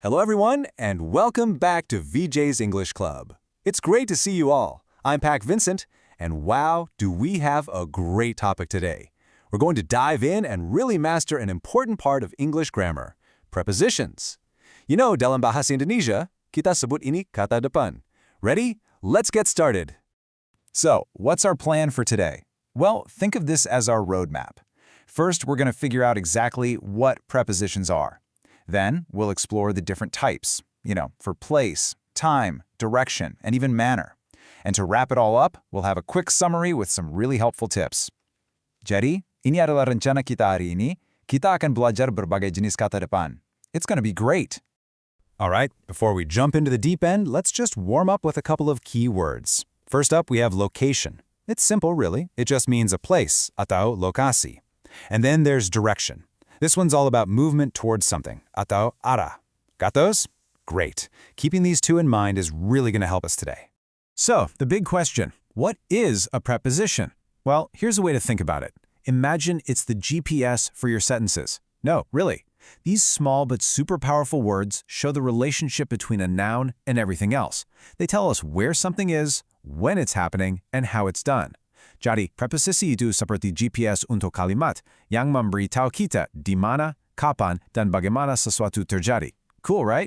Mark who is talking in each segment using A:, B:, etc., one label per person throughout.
A: Hello everyone, and welcome back to VJ's English Club. It's great to see you all. I'm Pac Vincent, and wow, do we have a great topic today. We're going to dive in and really master an important part of English grammar, prepositions. You know, dalam Bahasa Indonesia, kita sebut ini Kata Depan. Ready? Let's get started.
B: So, what's our plan for today? Well, think of this as our roadmap. First, we're going to figure out exactly what prepositions are. Then, we'll explore the different types, for place, time, direction, and even manner. And to wrap it all up, we'll have a quick summary with some really helpful tips. Jadi, ini adalah rencana kita hari ini. Kita akan belajar berbagai jenis kata depan. It's going to be great. All right, before we jump into the deep end, let's just warm up with a couple of key words. First up, we have location. It's simple, really. It just means a place, atau lokasi. And then there's direction. This one's all about movement towards something, atau arah. Got those? Great. Keeping these two in mind is really going to help us today. So, the big question, what is a preposition? Well, here's a way to think about it. Imagine it's the GPS for your sentences. No, really. These small but super powerful words show the relationship between a noun and everything else. They tell us where something is, when it's happening, and how it's done. Jadi, preposisi itu seperti GPS untuk kalimat yang memberitahu kita di mana, kapan, dan bagaimana sesuatu terjadi. Cool, right?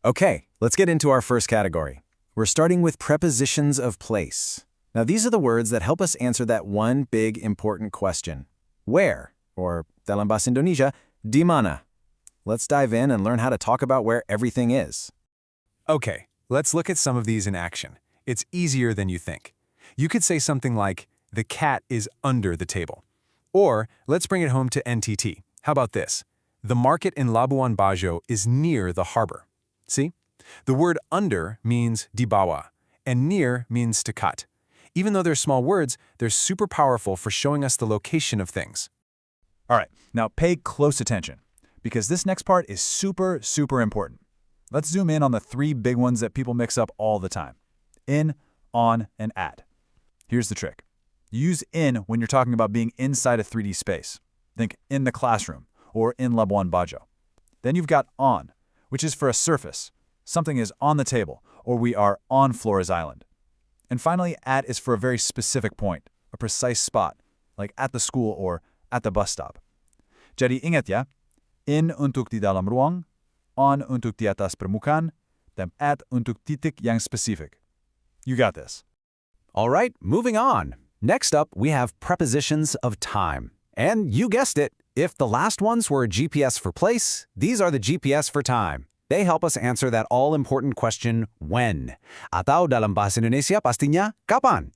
B: Okay, let's get into our first category. We're starting with prepositions of place. Now, these are the words that help us answer that one big important question. Where? Or, dalam bahasa Indonesia, di mana? Let's dive in and learn how to talk about where everything is.
A: Okay, let's look at some of these in action. It's easier than you think. You could say something like, the cat is under the table. Or, let's bring it home to NTT. How about this? The market in Labuan Bajo is near the harbor. See? The word under means di bawah, and near means to cut. Even though they're small words, they're super powerful for showing us the location of things.
B: All right, now pay close attention, because this next part is super, super important. Let's zoom in on the three big ones that people mix up all the time. In, on, and at. Here's the trick. You use in when you're talking about being inside a 3D space. Think in the classroom or in Labuan Bajo. Then you've got on, which is for a surface. Something is on the table, or we are on Flores Island. And finally, at is for a very specific point, a precise spot, like at the school or at the bus stop. Jadi ingat ya, in untuk di dalam ruang, on untuk di atas permukaan, dan at untuk titik yang spesifik. You got this.
A: All right, moving on. Next up, we have prepositions of time. And you guessed it, if the last ones were GPS for place, these are the GPS for time. They help us answer that all-important question, when? Atau dalam bahasa Indonesia pastinya, kapan?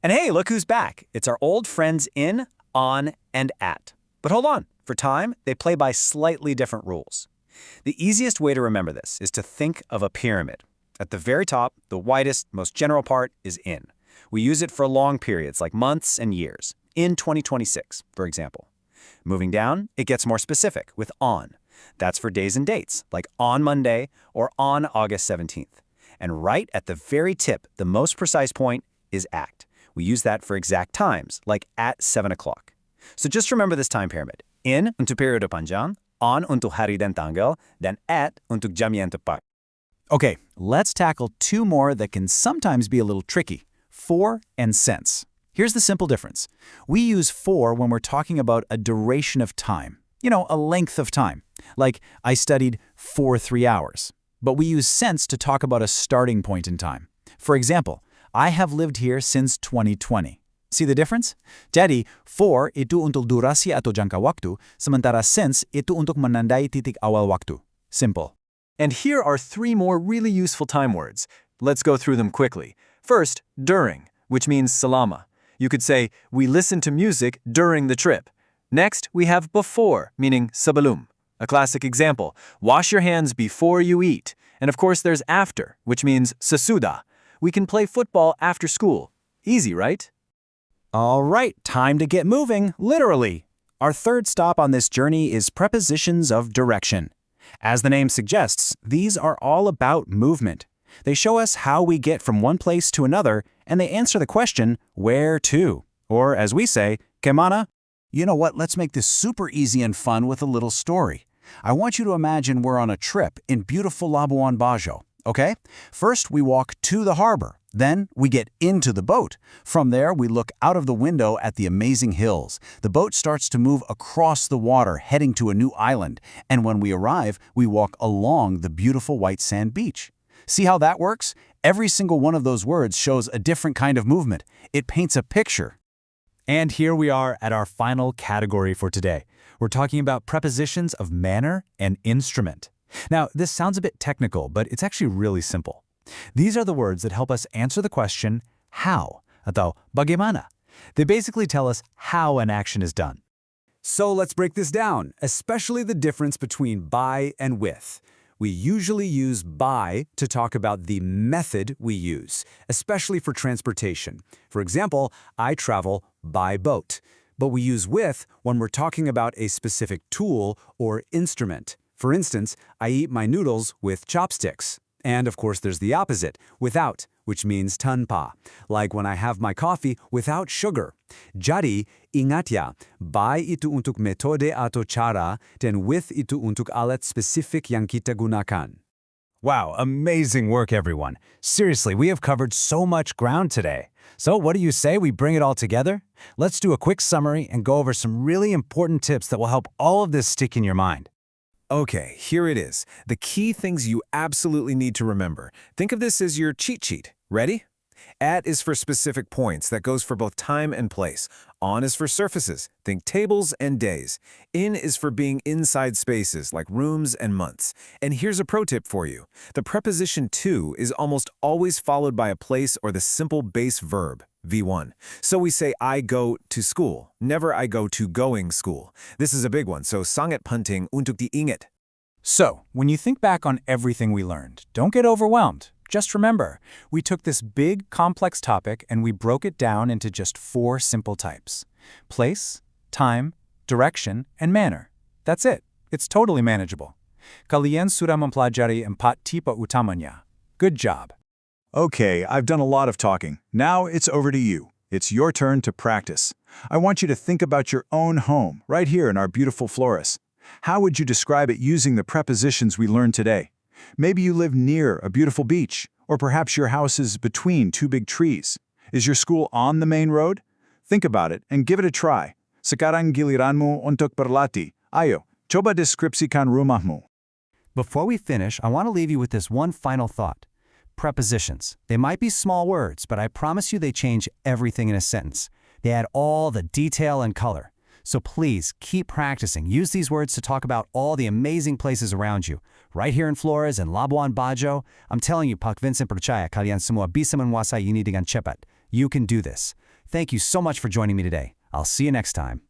C: And hey, look who's back. It's our old friends in, on, and at. But hold on, for time, they play by slightly different rules. The easiest way to remember this is to think of a pyramid. At the very top, the widest, most general part is in. We use it for long periods like months and years. In 2026, for example. Moving down, it gets more specific with on. That's for days and dates, like on Monday or on August 17th. And right at the very tip, the most precise point is at. We use that for exact times, like at 7 o'clock. So just remember this time pyramid. In untuk periodo panjang, on untuk hari dan tanggal, dan at untuk jam yang tepat.
B: Okay, let's tackle two more that can sometimes be a little tricky. For and since. Here's the simple difference. We use for when we're talking about a duration of time. A length of time. Like, I studied for 3 hours. But we use since to talk about a starting point in time. For example, I have lived here since 2020. See the difference? Jadi, for itu untuk durasi atau jangka waktu, sementara since itu untuk menandai titik awal waktu. Simple.
C: And here are three more really useful time words. Let's go through them quickly. First, during, which means selama. You could say, we listened to music during the trip. Next, we have before, meaning sebelum. A classic example, wash your hands before you eat. And of course, there's after, which means sesudah. We can play football after school. Easy, right?
B: All right, time to get moving, literally. Our third stop on this journey is prepositions of direction. As the name suggests, these are all about movement. They show us how we get from one place to another, and they answer the question, where to? Or, as we say, kemana? You know what, let's make this super easy and fun with a little story. I want you to imagine we're on a trip in beautiful Labuan Bajo, okay? First, we walk to the harbor. Then, we get into the boat. From there, we look out of the window at the amazing hills. The boat starts to move across the water, heading to a new island. And when we arrive, we walk along the beautiful white sand beach. See how that works? Every single one of those words shows a different kind of movement. It paints a picture.
C: And here we are at our final category for today. We're talking about prepositions of manner and instrument. Now, this sounds a bit technical, but it's actually really simple. These are the words that help us answer the question, how, atau bagaimana. They basically tell us how an action is done.
A: So let's break this down, especially the difference between by and with. We usually use by to talk about the method we use, especially for transportation. For example, I travel by boat. But we use with when we're talking about a specific tool or instrument. For instance, I eat my noodles with chopsticks. And of course, there's the opposite, without, which means tanpa, like when I have my coffee without sugar. Jadi, ingat ya, by itu untuk metode atau cara, dan with itu untuk alat spesifik yang kita gunakan.
C: Wow, amazing work, everyone. Seriously, we have covered so much ground today. So what do you say we bring it all together? Let's do a quick summary and go over some really important tips that will help all of this stick in your mind.
A: Okay, here it is. The key things you absolutely need to remember. Think of this as your cheat sheet. Ready? At is for specific points. That goes for both time and place. On is for surfaces. Think tables and days. In is for being inside spaces, like rooms and months. And here's a pro tip for you. The preposition to is almost always followed by a place or the simple base verb, V1. So we say I go to school, never I go to going school. This is a big one, so sangat penting untuk diingat.
B: So, when you think back on everything we learned, don't get overwhelmed. Just remember, we took this big, complex topic and we broke it down into just 4 simple types. Place, time, direction, and manner. That's it. It's totally manageable. Kalian sudah mempelajari 4 tipe utamanya. Good job.
D: Okay, I've done a lot of talking. Now it's over to you. It's your turn to practice. I want you to think about your own home, right here in our beautiful Flores. How would you describe it using the prepositions we learned today? Maybe you live near a beautiful beach, or perhaps your house is between 2 big trees. Is your school on the main road? Think about it and give it a try. Sekarang giliranmu untuk berlatih. Ayo, coba deskripsikan rumahmu.
C: Before we finish, I want to leave you with this one final thought. Prepositions. They might be small words, but I promise you they change everything in a sentence. They add all the detail and color. So please, keep practicing. Use these words to talk about all the amazing places around you. Right here in Flores and Labuan Bajo, I'm telling you, Pak Vincent percaya kalian semua bisa menguasai ini dengan cepat. You can do this. Thank you so much for joining me today. I'll see you next time.